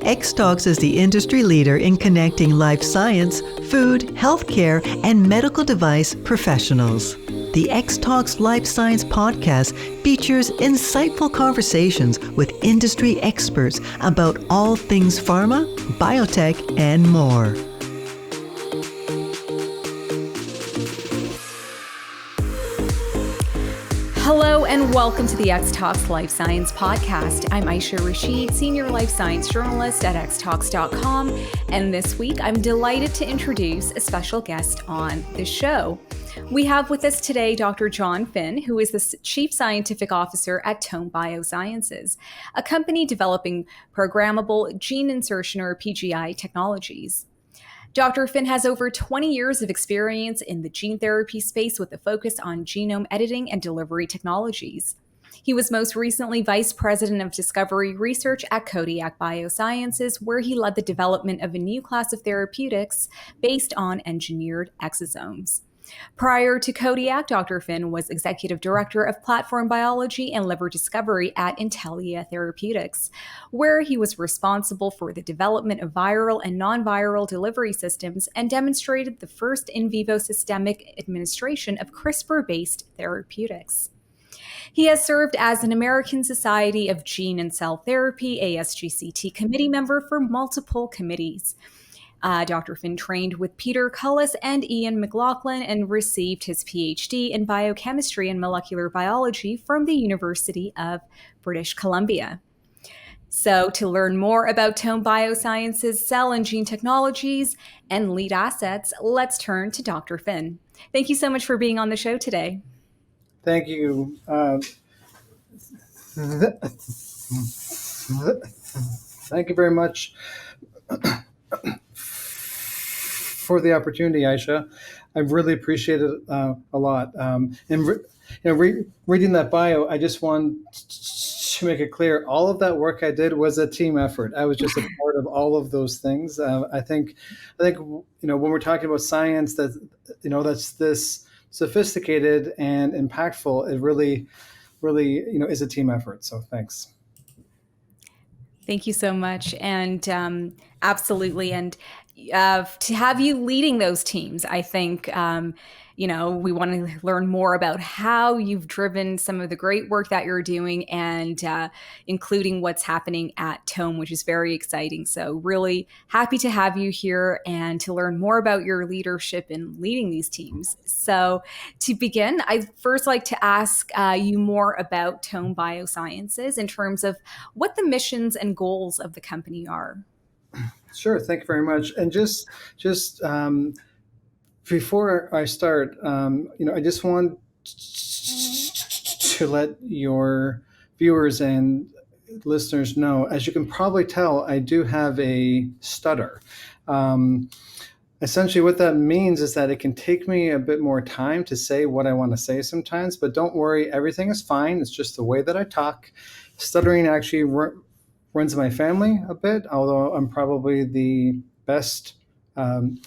Xtalks is the industry leader in connecting life science, food, healthcare, and medical device professionals. The Xtalks Life Science podcast features insightful conversations with industry experts about all things pharma, biotech, and more. Hello and welcome to the Xtalks Life Science Podcast. I'm Ayesha Rashid, Senior Life Science Journalist at Xtalks.com, and this week I'm delighted to introduce a special guest on the show. We have with us today Dr. John Finn, who is the Chief Scientific Officer at Tome Biosciences, a company developing programmable gene insertion or PGI technologies. Dr. Finn has over 20 years of experience in the gene therapy space with a focus on genome editing and delivery technologies. He was most recently Vice President of Discovery Research at Codiak Biosciences, where he led the development of a new class of therapeutics based on engineered exosomes. Prior to Codiak, Dr. Finn was Executive Director of Platform Biology and Liver Discovery at Intellia Therapeutics, where he was responsible for the development of viral and non-viral delivery systems and demonstrated the first in vivo systemic administration of CRISPR-based therapeutics. He has served as an American Society of Gene and Cell Therapy, ASGCT committee member for multiple committees. Dr. Finn trained with Pieter, Cullis, and MacLachlan and received his PhD in Biochemistry and Molecular Biology from the University of British Columbia. So to learn more about Tome Biosciences, cell and gene technologies, and lead assets, let's turn to Dr. Finn. Thank you so much for being on the show today. Thank you. Thank you very much for the opportunity, Ayesha. I really appreciate it a lot. Reading that bio, I just want to make it clear, all of that work I did was a team effort. I was just a part of all of those things. I think when we're talking about science that's this sophisticated and impactful, it really is a team effort. So thanks. Thank you so much. And absolutely. And to have you leading those teams, I think, we want to learn more about how you've driven some of the great work that you're doing and including what's happening at Tome, which is very exciting. So really happy to have you here and to learn more about your leadership in leading these teams. So to begin, I'd first like to ask you more about Tome Biosciences in terms of what the missions and goals of the company are. Sure. Thank you very much. And just before I start, I just want to let your viewers and listeners know, as you can probably tell, I do have a stutter. Essentially, what that means is that it can take me a bit more time to say what I want to say sometimes, but don't worry, everything is fine. It's just the way that I talk. Stuttering actually runs in my family a bit, although I'm probably the best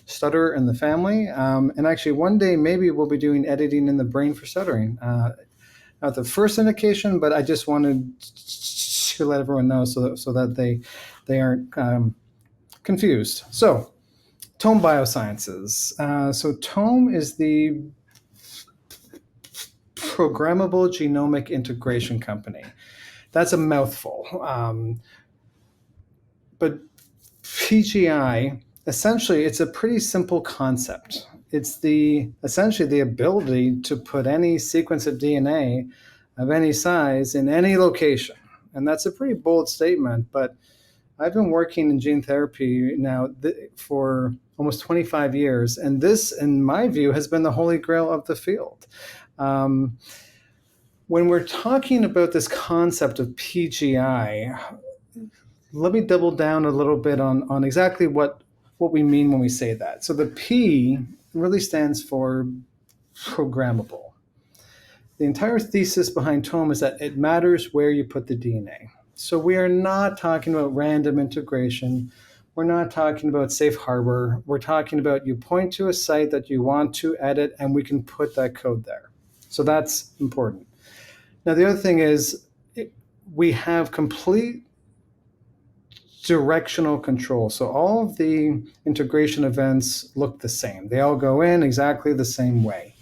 stutterer in the family. And actually, one day, maybe we'll be doing editing in the brain for stuttering. Not the first indication, but I just wanted to let everyone know so that they aren't confused. So, Tome Biosciences. So Tome is the Programmable Genomic Integration Company. That's a mouthful. But PGI, essentially, it's a pretty simple concept. It's essentially the ability to put any sequence of DNA of any size in any location. And that's a pretty bold statement, but I've been working in gene therapy now for almost 25 years, and this, in my view, has been the holy grail of the field. When we're talking about this concept of PGI, let me double down a little bit on exactly what we mean when we say that. So the P really stands for programmable. The entire thesis behind Tome is that it matters where you put the DNA. So we are not talking about random integration. We're not talking about safe harbor. We're talking about you point to a site that you want to edit and we can put that code there. So that's important. Now, the other thing is we have complete directional control. So all of the integration events look the same. They all go in exactly the same way.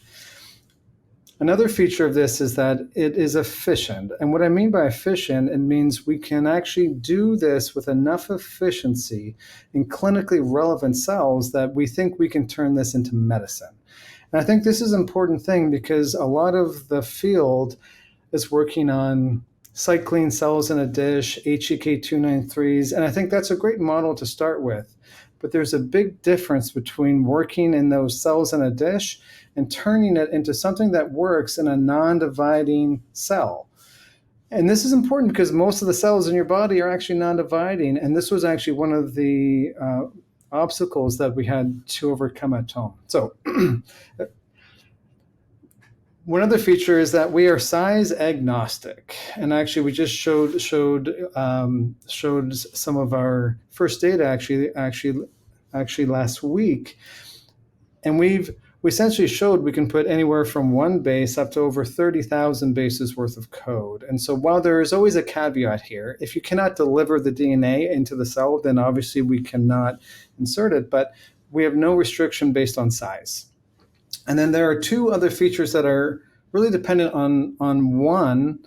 Another feature of this is that it is efficient. And what I mean by efficient, it means we can actually do this with enough efficiency in clinically relevant cells that we think we can turn this into medicine. And I think this is an important thing because a lot of the field is working on cycling cells in a dish, HEK293s, and I think that's a great model to start with. But there's a big difference between working in those cells in a dish and turning it into something that works in a non-dividing cell. And this is important because most of the cells in your body are actually non-dividing, and this was actually one of the obstacles that we had to overcome at Tome. So one other feature is that we are size agnostic, and actually we just showed some of our first data actually last week, and we essentially showed we can put anywhere from one base up to over 30,000 bases worth of code. And so while there is always a caveat here, if you cannot deliver the DNA into the cell, then obviously we cannot insert it, but we have no restriction based on size. And then there are two other features that are really dependent on one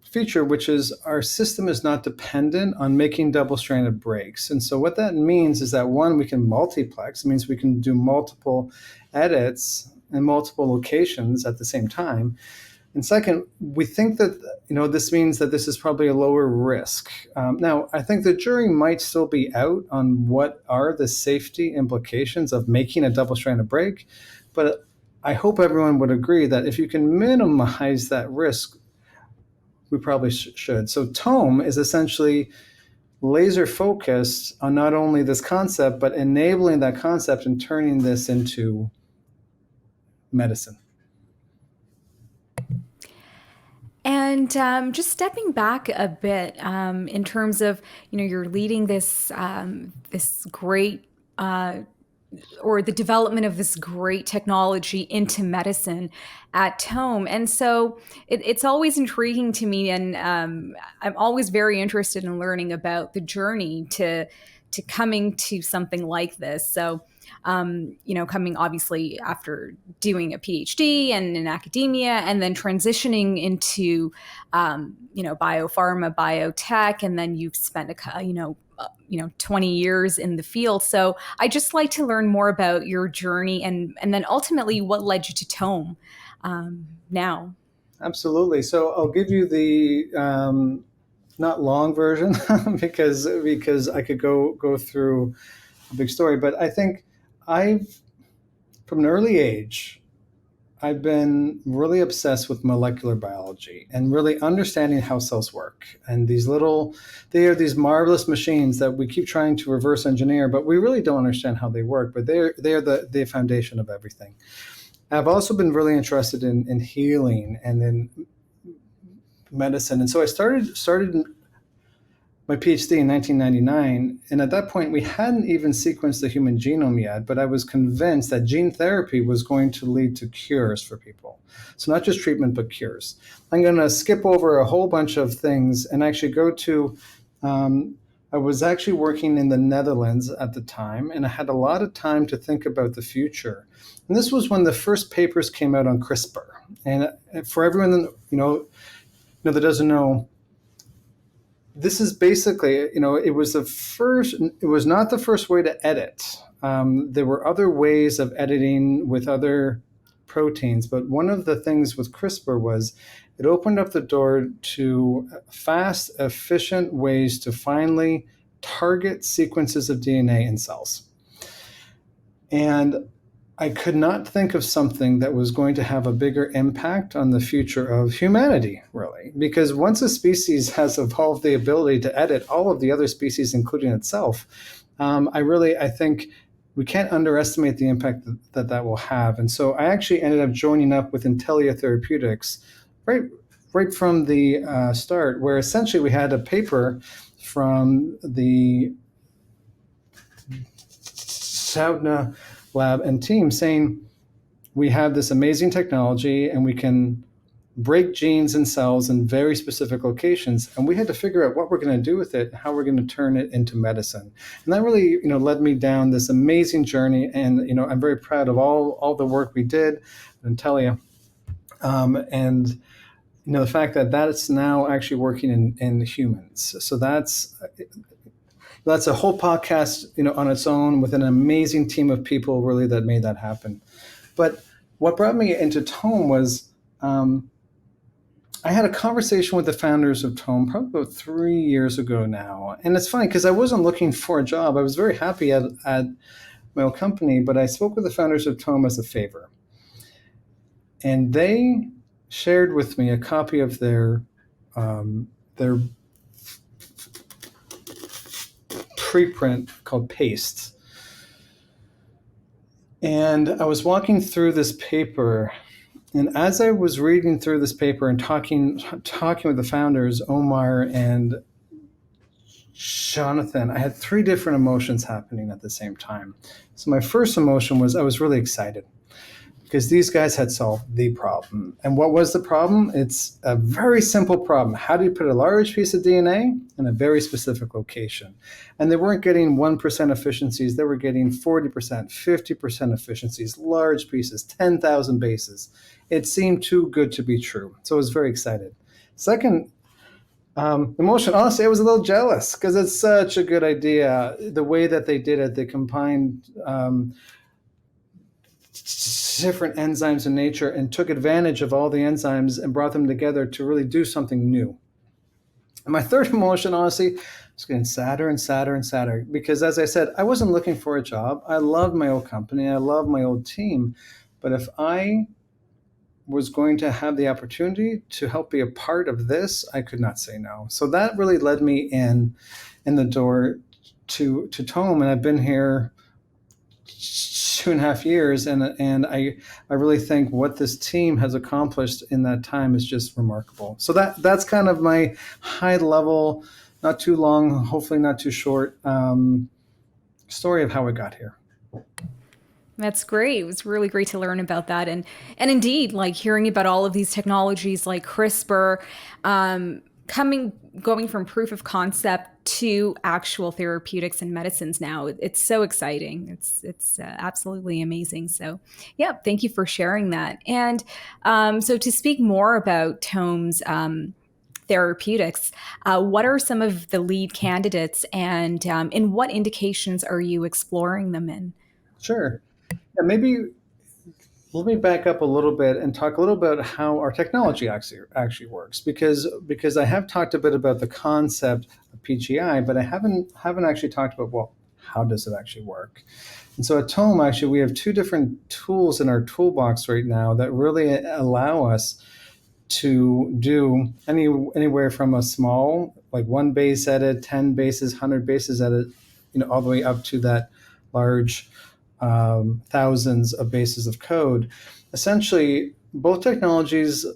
feature, which is our system is not dependent on making double-stranded breaks. And so what that means is that, one, we can multiplex. It means we can do multiple edits in multiple locations at the same time. And second, we think that this means that this is probably a lower risk. Now, I think the jury might still be out on what are the safety implications of making a double-stranded break, but I hope everyone would agree that if you can minimize that risk, we probably should. So Tome is essentially laser focused on not only this concept, but enabling that concept and turning this into medicine. And just stepping back a bit in terms of, you're leading this this great or the development of this great technology into medicine at Tome. And so it's always intriguing to me, and I'm always very interested in learning about the journey to coming to something like this. So, coming obviously after doing a PhD and in academia, and then transitioning into, biopharma, biotech, and then you've spent 20 years in the field. So I just like to learn more about your journey and then ultimately what led you to Tome now. Absolutely. So I'll give you the not long version because I could go through a big story. But I think from an early age, I've been really obsessed with molecular biology and really understanding how cells work. And they are these marvelous machines that we keep trying to reverse engineer, but we really don't understand how they work, but they are the foundation of everything. I've also been really interested in healing and in medicine. And so I started my PhD in 1999, and at that point we hadn't even sequenced the human genome yet, but I was convinced that gene therapy was going to lead to cures for people. So not just treatment, but cures. I'm going to skip over a whole bunch of things and actually go to, I was actually working in the Netherlands at the time, and I had a lot of time to think about the future. And this was when the first papers came out on CRISPR. And for everyone that doesn't know, this is basically, it was not the first way to edit. There were other ways of editing with other proteins, but one of the things with CRISPR was it opened up the door to fast, efficient ways to finally target sequences of DNA in cells. And I could not think of something that was going to have a bigger impact on the future of humanity, really. Because once a species has evolved the ability to edit all of the other species, including itself, I think we can't underestimate the impact that will have. And so I actually ended up joining up with Intellia Therapeutics right from the start, where essentially we had a paper from the Saudna lab and team saying we have this amazing technology and we can break genes in cells in very specific locations, and we had to figure out what we're going to do with it, how we're going to turn it into medicine. And that really, led me down this amazing journey. And I'm very proud of all the work we did at Intellia, and the fact that that's now actually working in humans. So that's a whole podcast, on its own, with an amazing team of people really that made that happen. But what brought me into Tome was, I had a conversation with the founders of Tome probably about 3 years ago now. And it's funny because I wasn't looking for a job. I was very happy at my old company, but I spoke with the founders of Tome as a favor. And they shared with me a copy of their preprint called Paste. And I was walking through this paper, and as I was reading through this paper and talking with the founders, Omar and Jonathan, I had 3 different emotions happening at the same time. So my first emotion was I was really excited because these guys had solved the problem. And what was the problem? It's a very simple problem. How do you put a large piece of DNA in a very specific location? And they weren't getting 1% efficiencies. They were getting 40%, 50% efficiencies, large pieces, 10,000 bases. It seemed too good to be true. So I was very excited. Second emotion, honestly, I was a little jealous because it's such a good idea. The way that they did it, they combined different enzymes in nature and took advantage of all the enzymes and brought them together to really do something new. And my third emotion, honestly, was getting sadder and sadder and sadder because, as I said, I wasn't looking for a job. I loved my old company. I loved my old team. But if I was going to have the opportunity to help be a part of this, I could not say no. So that really led me in the door to Tome, and I've been here 2.5 years, and I really think what this team has accomplished in that time is just remarkable. So that's kind of my high level, not too long, hopefully not too short, story of how I got here. That's great. It was really great to learn about that. And indeed, like hearing about all of these technologies like CRISPR, going from proof of concept to actual therapeutics and medicines now. It's so exciting. It's absolutely amazing. So yeah, thank you for sharing that. And so to speak more about Tome's therapeutics, what are some of the lead candidates, and in what indications are you exploring them in? Sure. Yeah, maybe let me back up a little bit and talk a little bit how our technology actually works, because I have talked a bit about the concept of PGI, but I haven't actually talked about, well, how does it actually work? And so at Tome, actually, we have 2 different tools in our toolbox right now that really allow us to do anywhere from a small, like 1 base edit, 10 bases, 100 bases edit, all the way up to that large thousands of bases of code. Essentially, both technologies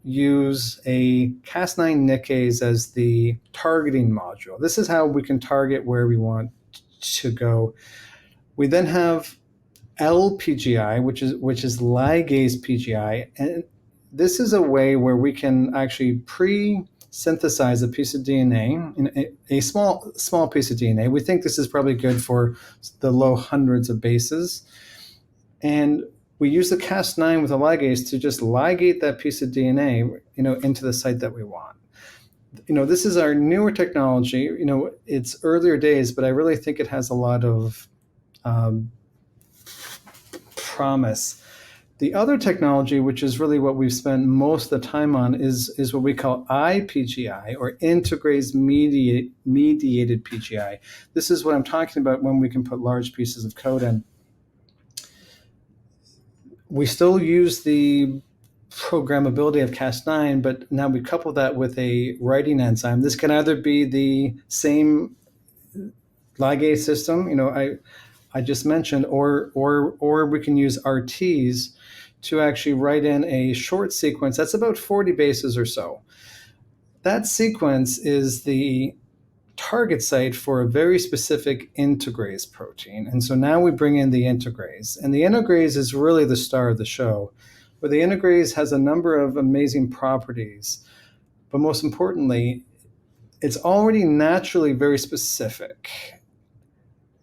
use a Cas9 nickase as the targeting module. This is how we can target where we want to go. We then have LPGI, which is ligase PGI, and this is a way where we can actually synthesize a piece of DNA, in a small piece of DNA. We think this is probably good for the low hundreds of bases. And we use the Cas9 with a ligase to just ligate that piece of DNA, into the site that we want. This is our newer technology. It's earlier days, but I really think it has a lot of promise. The other technology, which is really what we've spent most of the time on, is what we call IPGI, or integrase mediated PGI. This is what I'm talking about when we can put large pieces of code in. We still use the programmability of Cas9, but now we couple that with a writing enzyme. This can either be the same ligase system, I just mentioned, or we can use RTs to actually write in a short sequence that's about 40 bases or so. That sequence is the target site for a very specific integrase protein. And so now we bring in the integrase. And the integrase is really the star of the show. where the integrase has a number of amazing properties. But most importantly, it's already naturally very specific,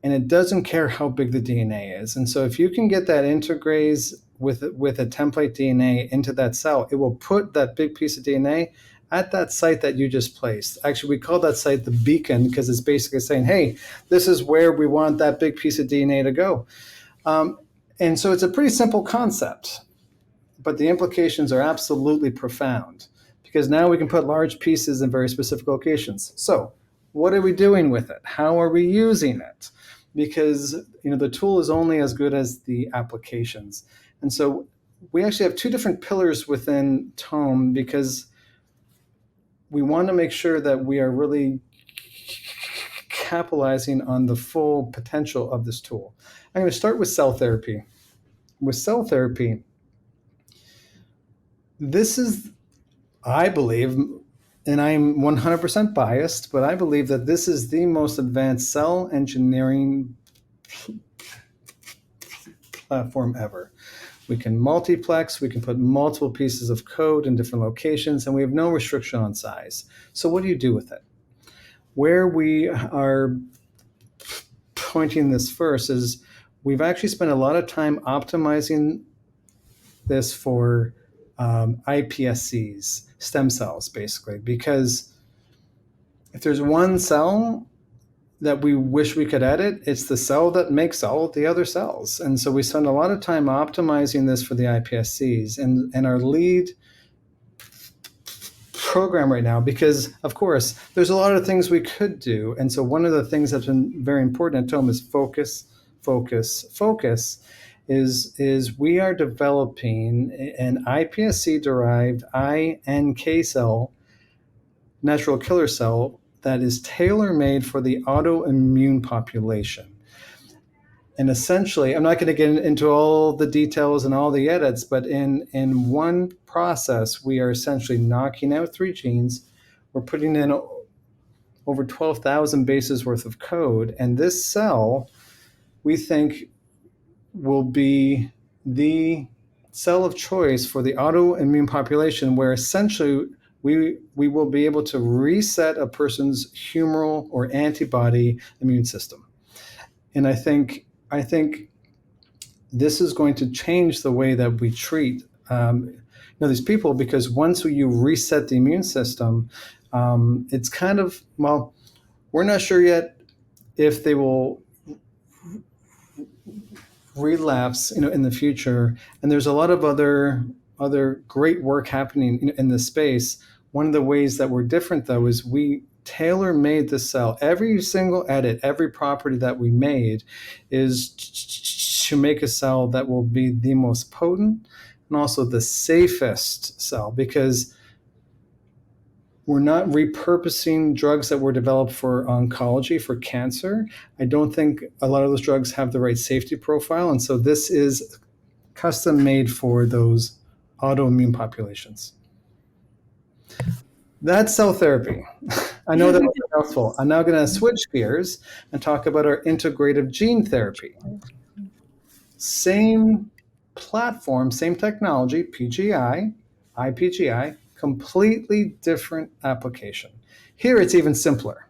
and it doesn't care how big the DNA is. And so if you can get that integrase with a template DNA into that cell, it will put that big piece of DNA at that site that you just placed. Actually, we call that site the beacon because it's basically saying, hey, this is where we want that big piece of DNA to go. And so it's a pretty simple concept, but the implications are absolutely profound because now we can put large pieces in very specific locations. So what are we doing with it? How are we using it? Because the tool is only as good as the applications. And so we actually have two different pillars within Tome because we want to make sure that we are really capitalizing on the full potential of this tool. I'm going to start with cell therapy. With cell therapy, this is, I believe, and I'm 100% biased, but I believe that this is the most advanced cell engineering platform ever. We can multiplex, we can put multiple pieces of code in different locations, and we have no restriction on size. So what do you do with it? Where we are pointing this first is we've actually spent a lot of time optimizing this for iPSCs, stem cells, basically, because if there's one cell that we wish we could edit, it's the cell that makes all of the other cells. And so we spend a lot of time optimizing this for the iPSCs and our lead program right now, because of course, there's a lot of things we could do. And so one of the things that's been very important at Tome is focus, focus, focus. Is we are developing an iPSC-derived iNK cell, natural killer cell, that is tailor-made for the autoimmune population. And essentially, I'm not going to get into all the details and all the edits, but in one process, we are essentially knocking out 3 genes. We're putting in over 12,000 bases worth of code. And this cell, we think, will be the cell of choice for the autoimmune population, where essentially we will be able to reset a person's humoral or antibody immune system. And I think this is going to change the way that we treat these people, because once you reset the immune system, it's kind of, well, we're not sure yet if they will relapse in the future. And there's a lot of other great work happening in this space. One of the ways that we're different, though, is we tailor-made the cell. Every single edit, every property that we made is to make a cell that will be the most potent and also the safest cell, because we're not repurposing drugs that were developed for oncology, for cancer. I don't think a lot of those drugs have the right safety profile. And so this is custom made for those autoimmune populations. That's cell therapy. I know that was a mouthful. I'm now going to switch gears and talk about our integrative gene therapy. Same platform, same technology, PGI, iPGI, completely different application. Here it's even simpler.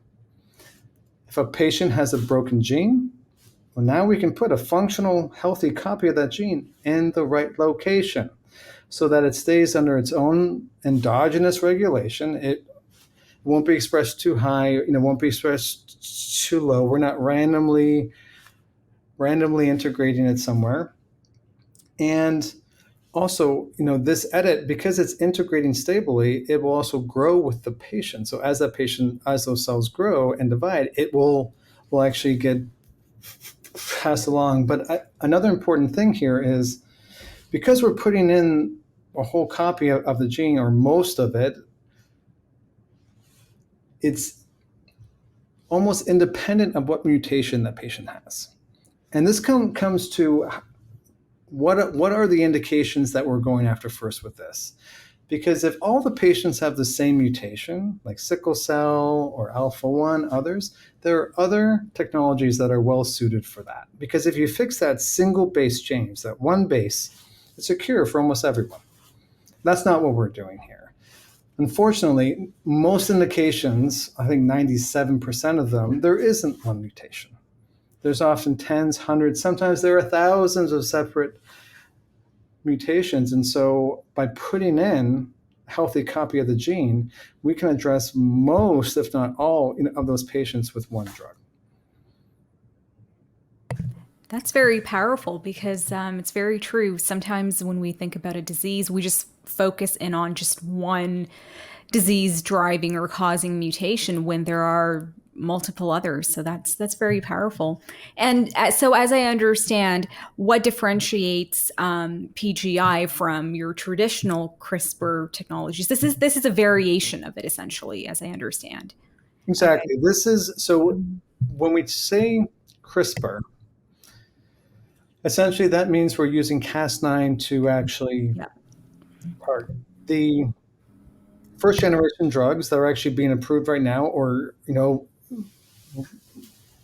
If a patient has a broken gene, well, now we can put a functional, healthy copy of that gene in the right location so that it stays under its own endogenous regulation. It won't be expressed too high, won't be expressed too low. We're not randomly integrating it somewhere. And also, this edit, because it's integrating stably, it will also grow with the patient. So as those cells grow and divide, it will actually get passed along. But another important thing here is, because we're putting in a whole copy of the gene, or most of it, it's almost independent of what mutation that patient has. And this comes to what are the indications that we're going after first with this? Because if all the patients have the same mutation, like sickle cell or alpha-1, others, there are other technologies that are well suited for that. Because if you fix that single base change, that one base, it's a cure for almost everyone. That's not what we're doing here. Unfortunately, most indications, I think 97% of them, there isn't one mutation. There's often tens, hundreds, sometimes there are thousands of separate mutations. And so by putting in a healthy copy of the gene, we can address most, if not all, of those patients with one drug. That's very powerful because it's very true. Sometimes when we think about a disease, we just focus in on just one disease driving or causing mutation when there are multiple others. So that's very powerful. And so, as I understand, what differentiates PGI from your traditional CRISPR technologies? This is a variation of it, essentially, as I understand. Exactly. Okay. This is so. When we say CRISPR, essentially that means we're using Cas9 to actually target the first generation drugs that are actually being approved right now, or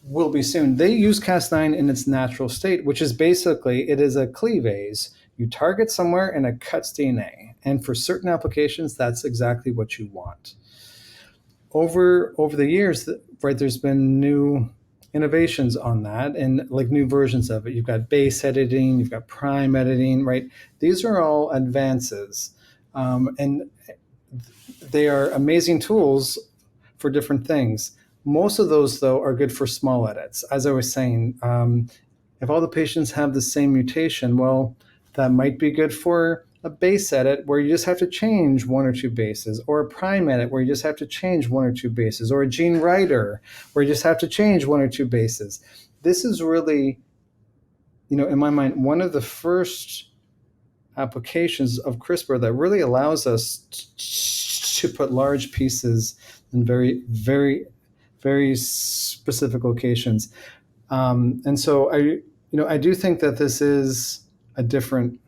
will be soon. They use Cas9 in its natural state, which is basically it is a cleavase. You target somewhere and it cuts DNA, and for certain applications, that's exactly what you want. Over the years, right, there's been new innovations on that and like new versions of it. You've got base editing, you've got prime editing, right? These are all advances, and they are amazing tools for different things. Most of those, though, are good for small edits. As I was saying, if all the patients have the same mutation, well, that might be good for a base edit where you just have to change one or two bases, or a prime edit where you just have to change one or two bases, or a gene writer where you just have to change one or two bases. This is really, in my mind, one of the first applications of CRISPR that really allows us to put large pieces in very, very, very specific locations. And so I do think that this is a different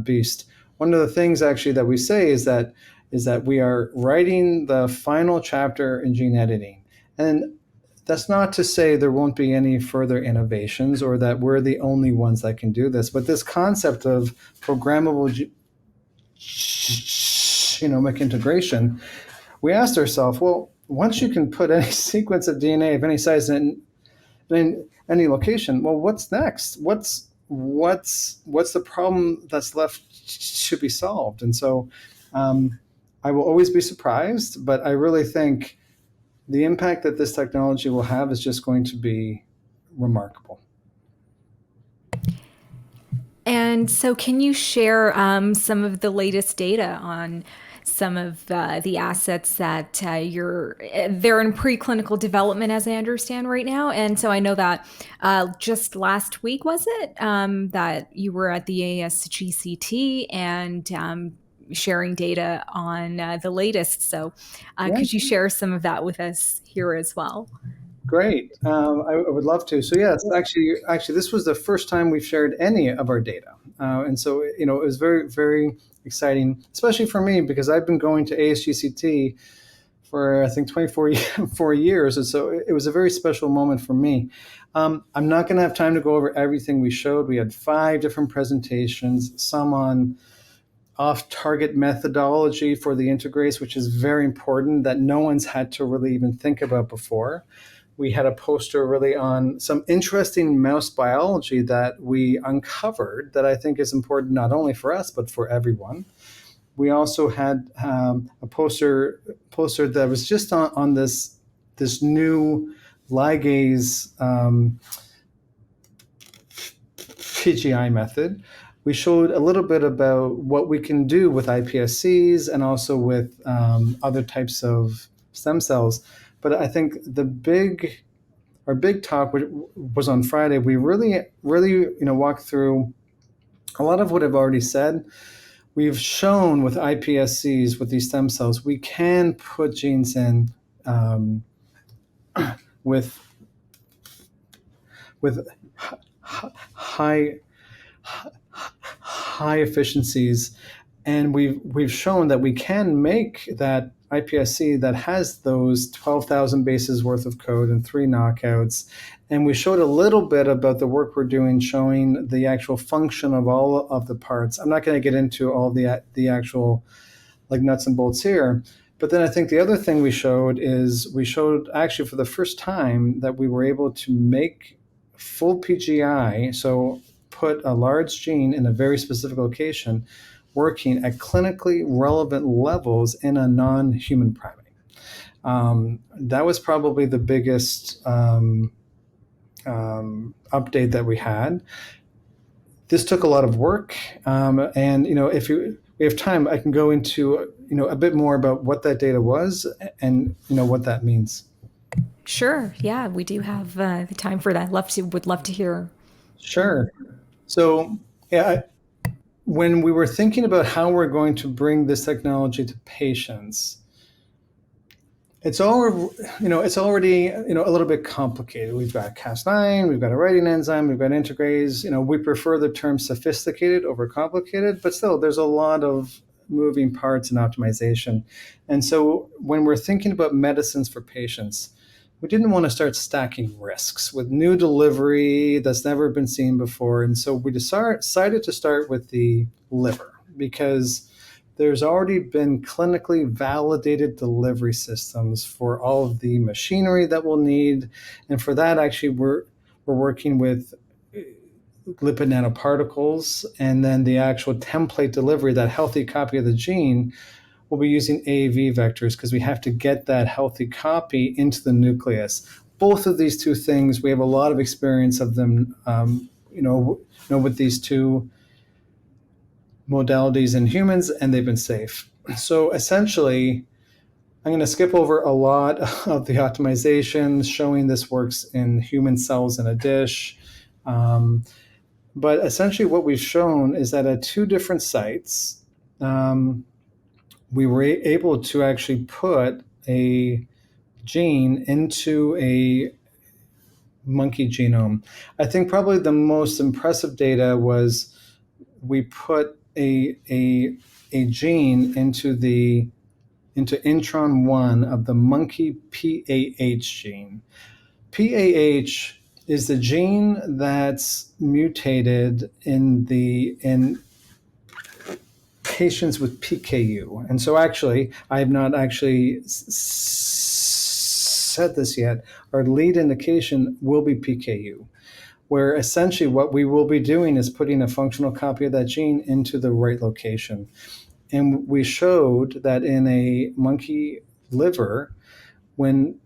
beast. One of the things actually that we say is that we are writing the final chapter in gene editing. And that's not to say there won't be any further innovations or that we're the only ones that can do this, but this concept of programmable genomic integration, we asked ourselves, well, once you can put any sequence of DNA of any size in any location, well, what's next? What's the problem that's left to be solved? And so I will always be surprised, but I really think the impact that this technology will have is just going to be remarkable. And so can you share some of the latest data on some of the assets that they're in preclinical development, as I understand right now? And so I know that just last week, was it, that you were at the ASGCT and sharing data on the latest. So could you share some of that with us here as well? Great. I would love to. So yes, actually, this was the first time we've shared any of our data. And so, it was very, very exciting, especially for me, because I've been going to ASGCT for, I think, 24 years. And so it was a very special moment for me. I'm not going to have time to go over everything we showed. We had 5 different presentations, some on off-target methodology for the integrase, which is very important that no one's had to really even think about before. We had a poster really on some interesting mouse biology that we uncovered that I think is important not only for us, but for everyone. We also had a poster that was just on this new ligase PGI method. We showed a little bit about what we can do with iPSCs and also with other types of stem cells. But I think our big talk was on Friday. We really, walked through a lot of what I've already said. We've shown with iPSCs, with these stem cells, we can put genes in with high efficiencies, and we've shown that we can make that iPSC that has those 12,000 bases worth of code and 3 knockouts. And we showed a little bit about the work we're doing, showing the actual function of all of the parts. I'm not going to get into all the actual like nuts and bolts here. But then I think the other thing we showed actually for the first time that we were able to make full PGI, so put a large gene in a very specific location, working at clinically relevant levels in a non-human primate. That was probably the biggest update that we had. This took a lot of work, and if we have time, I can go into a bit more about what that data was and what that means. Sure. Yeah, we do have the time for that. Would love to hear. Sure. So yeah, when we were thinking about how we're going to bring this technology to patients, it's already a little bit complicated. We've got Cas9, we've got a writing enzyme, we've got integrase. We prefer the term sophisticated over complicated, but still there's a lot of moving parts in optimization. And so when we're thinking about medicines for patients, we didn't want to start stacking risks with new delivery that's never been seen before. And so we decided to start with the liver because there's already been clinically validated delivery systems for all of the machinery that we'll need. And for that, actually, we're working with lipid nanoparticles, and then the actual template delivery, that healthy copy of the gene, we'll be using AAV vectors because we have to get that healthy copy into the nucleus. Both of these two things, we have a lot of experience of them, with these two modalities in humans, and they've been safe. So essentially, I'm going to skip over a lot of the optimizations, showing this works in human cells in a dish. But essentially what we've shown is that at 2 different sites, we were able to actually put a gene into a monkey genome. I think probably the most impressive data was we put a gene into intron 1 of the monkey PAH gene. PAH is the gene that's mutated in patients with PKU. And so actually, I have not actually said this yet, our lead indication will be PKU, where essentially what we will be doing is putting a functional copy of that gene into the right location. And we showed that in a monkey liver, when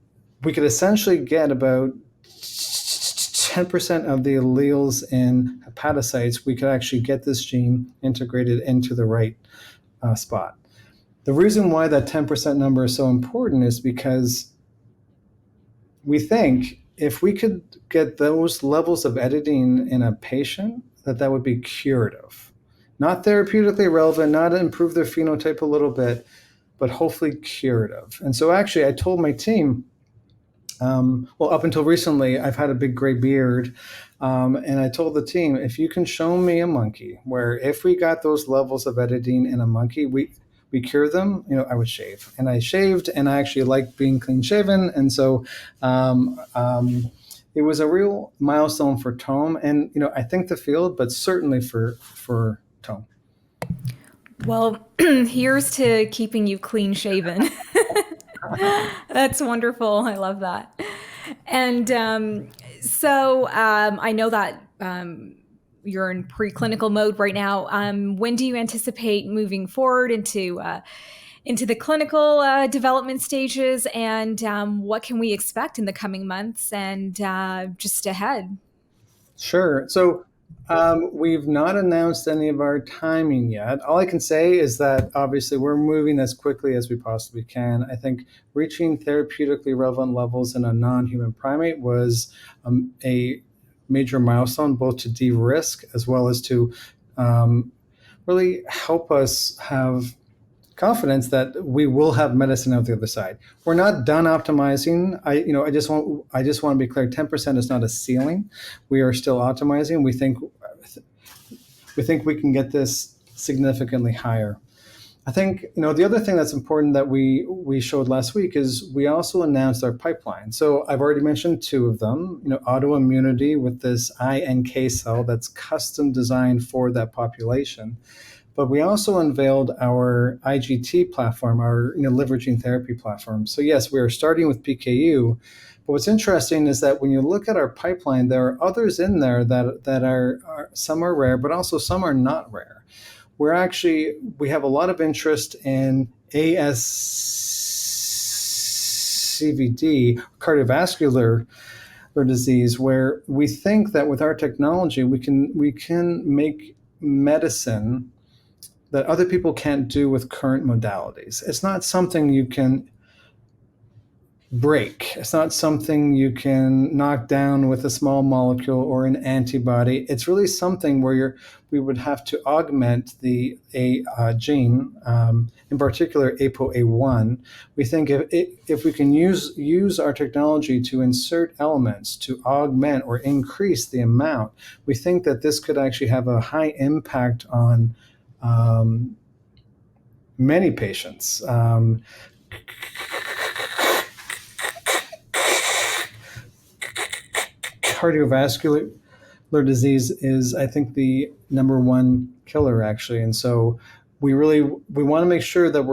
we could essentially get about 10% of the alleles in hepatocytes, we could actually get this gene integrated into the right spot. The reason why that 10% number is so important is because we think if we could get those levels of editing in a patient, that would be curative. Not therapeutically relevant, not improve their phenotype a little bit, but hopefully curative. And so actually I told my team, up until recently, I've had a big gray beard, and I told the team, if you can show me a monkey where if we got those levels of editing in a monkey, we cure them, I would shave. And I shaved, and I actually like being clean shaven. And so it was a real milestone for Tome, and I think the field, but certainly for Tome. Well, here's to keeping you clean shaven. That's wonderful. I love that. And so I know that you're in preclinical mode right now. When do you anticipate moving forward into the clinical development stages, and what can we expect in the coming months and just ahead? Sure. So we've not announced any of our timing yet. All I can say is that obviously we're moving as quickly as we possibly can. I think reaching therapeutically relevant levels in a non-human primate was a major milestone, both to de-risk as well as to really help us have confidence that we will have medicine out the other side. We're not done optimizing. I just want to be clear. 10% is not a ceiling. We are still optimizing. We think we can get this significantly higher. I think, the other thing that's important that we showed last week is we also announced our pipeline. So I've already mentioned two of them, autoimmunity with this iNK cell that's custom designed for that population. But we also unveiled our IGT platform, our liver gene therapy platform. So yes, we are starting with PKU. But what's interesting is that when you look at our pipeline, there are others in there that are some are rare, but also some are not rare. We have a lot of interest in ASCVD, cardiovascular disease, where we think that with our technology, we can make medicine that other people can't do with current modalities. It's not something you can break. It's not something you can knock down with a small molecule or an antibody. It's really something where we would have to augment a gene, in particular ApoA1. We think if we can use our technology to insert elements to augment or increase the amount, we think that this could actually have a high impact on many patients. Cardiovascular disease is, I think, the number one killer, actually, and so we want to make sure that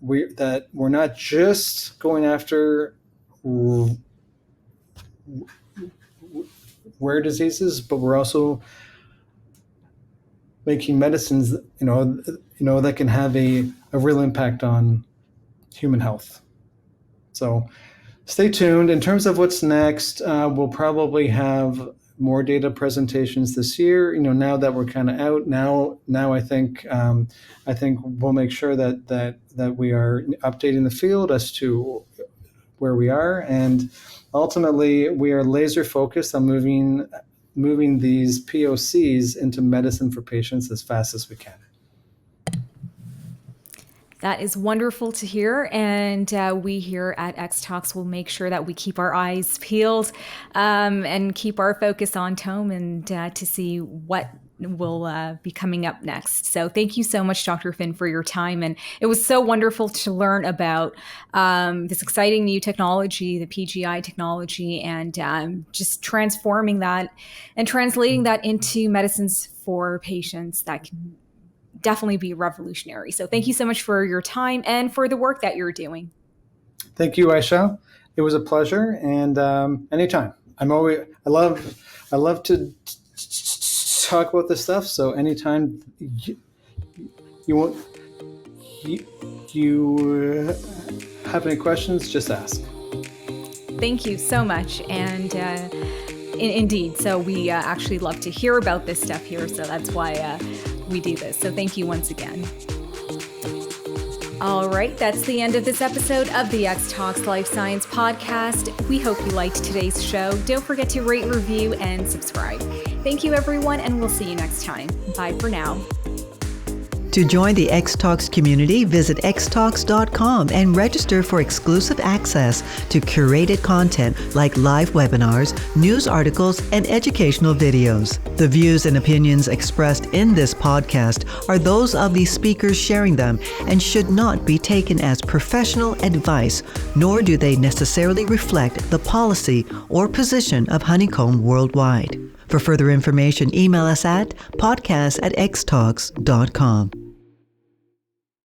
we're not just going after rare diseases, but we're also making medicines, that can have a real impact on human health. So stay tuned. In terms of what's next, we'll probably have more data presentations this year. Now that we're kind of out, now I think we'll make sure that we are updating the field as to where we are, and ultimately we are laser focused on moving these POCs into medicine for patients as fast as we can. That is wonderful to hear, and we here at Xtalks will make sure that we keep our eyes peeled and keep our focus on Tome and to see what will be coming up next. So thank you so much, Dr. Finn, for your time, and it was so wonderful to learn about this exciting new technology, the PGI technology, and just transforming that and translating that into medicines for patients that can definitely be revolutionary. So thank you so much for your time and for the work that you're doing. Thank you, Ayesha. It was a pleasure, and anytime. I love to talk about this stuff. So anytime you have any questions, just ask. Thank you so much, and indeed. So we actually love to hear about this stuff here. So that's why we do this. So thank you once again. All right, that's the end of this episode of the Xtalks Life Science Podcast. We hope you liked today's show. Don't forget to rate, review, and subscribe. Thank you, everyone, and we'll see you next time. Bye for now. To join the Xtalks community, visit xtalks.com and register for exclusive access to curated content like live webinars, news articles, and educational videos. The views and opinions expressed in this podcast are those of the speakers sharing them and should not be taken as professional advice, nor do they necessarily reflect the policy or position of Honeycomb Worldwide. For further information, email us at podcast@xtalks.com.